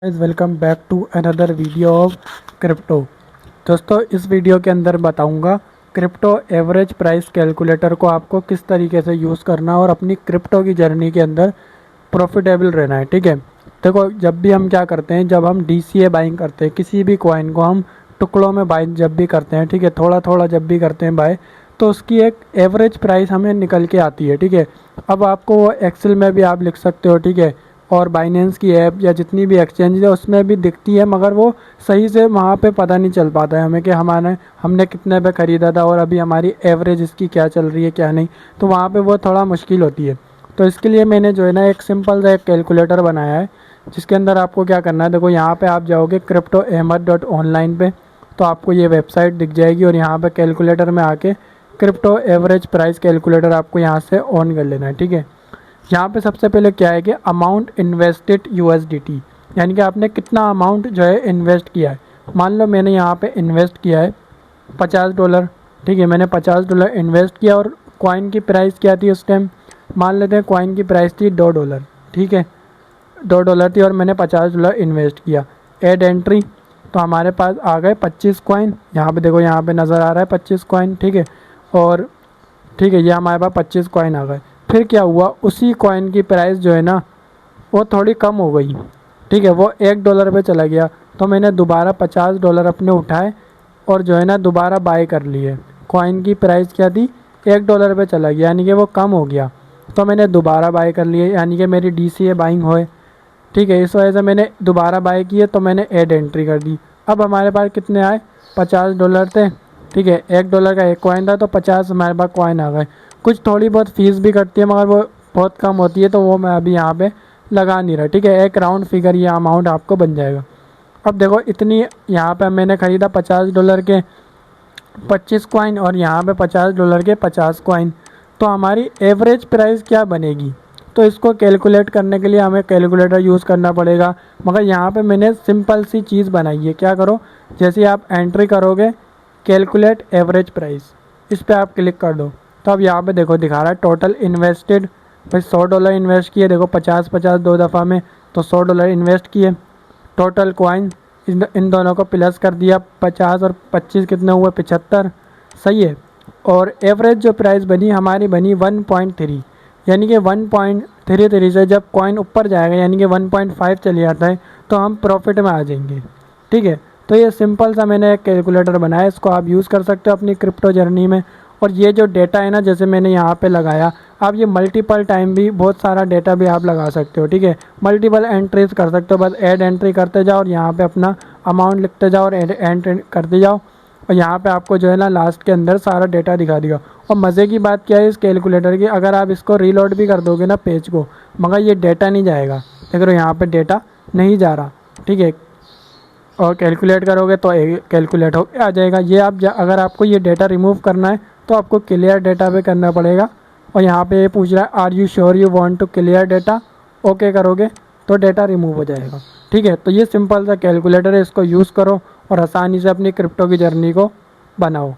Welcome back to another video of crypto. दोस्तों, इस video के अंदर बताऊंगा क्रिप्टो एवरेज प्राइस कैलकुलेटर को आपको किस तरीके से यूज़ करना है और अपनी क्रिप्टो की जर्नी के अंदर प्रॉफिटेबल रहना है। ठीक है, देखो, जब भी हम क्या करते हैं, जब हम DCA बाइंग करते हैं, किसी भी कॉइन को हम टुकड़ों में बाई जब भी करते हैं, ठीक है, थोड़ा थोड़ा जब भी करते हैं बाय, तो उसकी एक एवरेज प्राइस हमें निकल के आती है। ठीक है, अब आपको वो एक्सेल में भी आप लिख सकते हो, ठीक है, और बाइनेंस की ऐप या जितनी भी एक्सचेंज है उसमें भी दिखती है, मगर वो सही से वहाँ पे पता नहीं चल पाता है हमें कि हमने कितने पे ख़रीदा था और अभी हमारी एवरेज इसकी क्या चल रही है क्या नहीं, तो वहाँ पे वो थोड़ा मुश्किल होती है। तो इसके लिए मैंने जो है ना एक सिंपल सा एक कैलकुलेटर बनाया है, जिसके अंदर आपको क्या करना है, देखो यहाँ पे आप जाओगे cryptoahmed.online पे, तो आपको ये वेबसाइट दिख जाएगी और यहाँ पे कैलकुलेटर में आके क्रिप्टो एवरेज प्राइस कैलकुलेटर आपको यहाँ से ऑन कर लेना है। ठीक है, यहाँ पे सबसे पहले क्या है कि अमाउंट इन्वेस्टेड USDT, यानी कि आपने कितना अमाउंट जो है इन्वेस्ट किया है। मान लो मैंने यहाँ पे इन्वेस्ट किया है $50। ठीक है, मैंने $50 इन्वेस्ट किया और कॉइन की प्राइस क्या थी उस टाइम, मान लेते हैं कॉइन की प्राइस थी $2। ठीक है, $2 थी और मैंने $50 इन्वेस्ट किया। ऐड एंट्री, तो हमारे पास आ गए 25 कॉइन। यहाँ पे देखो, यहाँ पे नज़र आ रहा है 25 कॉइन। ठीक है, और ठीक है, ये हमारे पास 25 कॉइन आ गए। फिर क्या हुआ, उसी कॉइन की प्राइस जो है ना वो थोड़ी कम हो गई। ठीक है, वो $1 पे चला गया, तो मैंने दोबारा $50 अपने उठाए और जो है ना दोबारा बाय कर लिए। कॉइन की प्राइस क्या थी, $1 पे चला गया, यानी कि वो कम हो गया, तो मैंने दोबारा बाय कर लिए, यानी कि मेरी DCA बाइंग होए। ठीक है, इस वजह से मैंने दोबारा बाय किए, तो मैंने ऐड एंट्री कर दी। अब हमारे पास कितने आए, $50 थे। ठीक है, $1 का एक कॉइन था, तो 50 हमारे पास कॉइन आ गए। कुछ थोड़ी बहुत फीस भी कटती है, मगर वो बहुत कम होती है, तो वो मैं अभी यहाँ पे लगा नहीं रहा। ठीक है, एक राउंड फिगर ये अमाउंट आपको बन जाएगा। अब देखो, इतनी यहाँ पे मैंने ख़रीदा $50 के 25 कॉइन और यहाँ पे $50 के 50 कॉइन, तो हमारी एवरेज प्राइस क्या बनेगी। तो इसको कैलकुलेट करने के लिए हमें कैलकुलेटर यूज़ करना पड़ेगा, मगर यहाँ पे मैंने सिंपल सी चीज़ बनाई है। क्या करो, जैसे आप एंट्री करोगे कैलकुलेट एवरेज प्राइस, इस पर आप क्लिक कर दो, तो अब यहाँ पे देखो दिखा रहा है टोटल इन्वेस्टेड। भाई $100 इन्वेस्ट किए, देखो 50-50 दो दफ़ा में, तो $100 इन्वेस्ट किए। टोटल कॉइन इन दोनों को प्लस कर दिया, 50 और 25 कितने हुए, 75। सही है, और एवरेज जो प्राइस बनी हमारी बनी 1.3, यानी कि 1.33 से जब कॉइन ऊपर जाएगा, यानी कि 1.5 चले जाता है, तो हम प्रॉफिट में आ जाएंगे। ठीक है, तो ये सिंपल सा मैंने एक कैलकुलेटर बनाया, इसको आप यूज़ कर सकते हो अपनी क्रिप्टो जर्नी में। और ये जो डेटा है ना, जैसे मैंने यहाँ पे लगाया, आप ये मल्टीपल टाइम भी बहुत सारा डेटा भी आप लगा सकते हो। ठीक है, मल्टीपल एंट्रीज कर सकते हो, बस ऐड एंट्री करते जाओ और यहाँ पे अपना अमाउंट लिखते जाओ और ऐड एंट्री करते जाओ, और यहाँ पे आपको जो है ना लास्ट के अंदर सारा डेटा दिखा देगा। और मज़े की बात क्या है इस कैलकुलेटर की, अगर आप इसको रीलोड भी कर दोगे ना पेज को, मगर ये डेटा नहीं जाएगा। देख रहे हो, यहाँ पर डेटा नहीं जा रहा। ठीक है, और कैलकुलेट करोगे तो कैलकुलेट हो आ जाएगा। ये आप अगर आपको ये डेटा रिमूव करना है तो आपको क्लियर डेटा पे करना पड़ेगा, और यहाँ पे ये पूछ रहा है are you sure you want to clear data, okay करोगे तो डेटा रिमूव हो जाएगा। ठीक है, तो ये सिंपल सा कैलकुलेटर है, इसको यूज़ करो और आसानी से अपनी क्रिप्टो की जर्नी को बनाओ।